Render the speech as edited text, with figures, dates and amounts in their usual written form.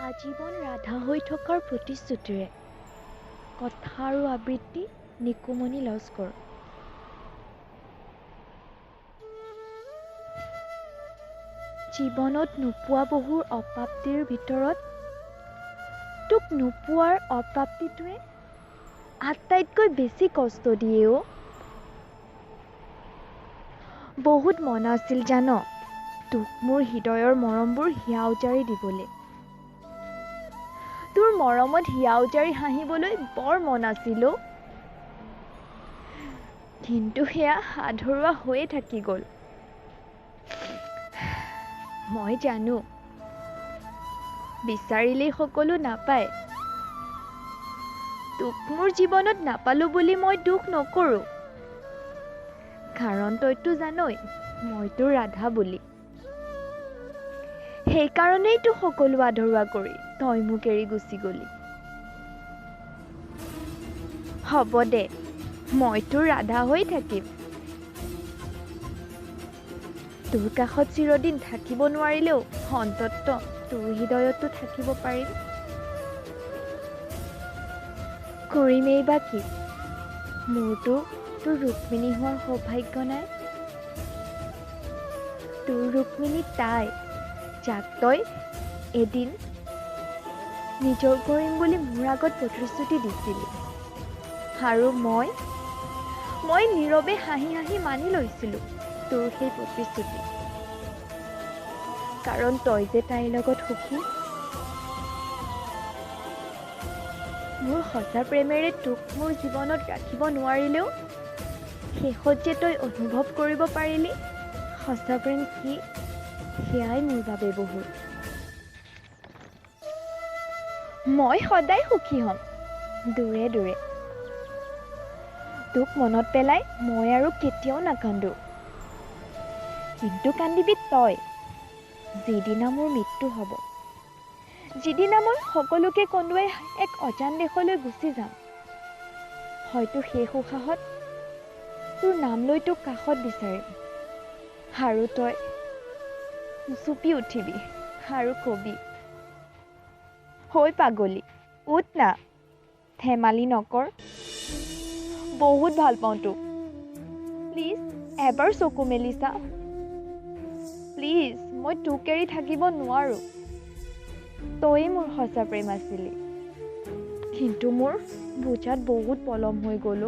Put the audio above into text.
আজীৱন ৰাধা হৈ থকাৰ প্ৰতিশ্ৰুতিৰে কথা আৰু আবৃত্তি নিকুমণি লস্কৰ। জীৱনত নোপোৱা বহুৰ অপ্ৰাপ্তিৰ ভিতৰত তোক নোপোৱাৰ অপ্ৰাপ্তিটোৱে আটাইতকৈ বেছি কষ্ট দিয়ে অ'। বহুত মন আছিল জান তোক মোৰ হৃদয়ৰ মৰমবোৰ হিয়া উজাৰি দিবলৈ। তোৰ মৰমত হিয়া উজাৰি হাঁহিবলৈ বৰ মন আছিল অ'। কিন্তু সেয়া আধৰুৱা হৈয়ে থাকি গ'ল। মই জানো বিচাৰিলেই সকলো নাপায়। তোক মোৰ জীৱনত নাপালো বুলি মই দুখ নকৰোঁ। কাৰণ তইতো জানই মই তোৰ ৰাধা বুলি। সেইকাৰণেইতো সকলো আধৰুৱা কৰি তই মোক এৰি গুচি গলি। হ'ব দে মই তোৰ ৰাধা হৈ থাকিম। তোৰ কাষত চিৰদিন থাকিব নোৱাৰিলেও অন্ততঃ তোৰ হৃদয়তো থাকিব পাৰিম। কৰিমেই বা কি মোৰতো তোৰ ৰুক্মিণী হোৱাৰ সৌভাগ্য নাই। তোৰ ৰুক্মিণী তাই যাক তই এদিন নিজৰ কৰিম বুলি মোৰ আগত প্ৰতিশ্ৰুতি দিছিলি আৰু মই নীৰৱে হাঁহি হাঁহি মানি লৈছিলোঁ তোৰ সেই প্ৰতিশ্ৰুতি। কাৰণ তই যে তাইৰ লগত সুখী। মোৰ সঁচা প্ৰেমেৰে তোক মোৰ জীৱনত ৰাখিব নোৱাৰিলেও শেষত যে তই অনুভৱ কৰিব পাৰিলি সঁচা প্ৰেম কি সেয়াই মোৰ বাবে বহুত। মই সদায় সুখী হ'ম দূৰে দূৰে। তোক মনত পেলাই মই আৰু কেতিয়াও নাকান্দো। কিন্তু কান্দিবি তই যিদিনা মোৰ মৃত্যু হ'ব। যিদিনা মই সকলোকে কন্দুৱাই এক অজান দেশলৈ গুচি যাম। হয়তো শেষ উশাহত তোৰ নাম লৈ তোক কাষত বিচাৰিম আৰু তই চুপি উঠিবি আৰু কবি হৈ পাগলী উঠ না ধেমালি নকৰ। বহুত ভাল পাওঁ তোক প্লিজ এবাৰ চকু মেলি চা। প্লিজ মই তোক এৰি থাকিব নোৱাৰো। তই মোৰ সঁচা প্ৰেম আছিলি কিন্তু মোৰ বুজাত বহুত পলম হৈ গ'ল।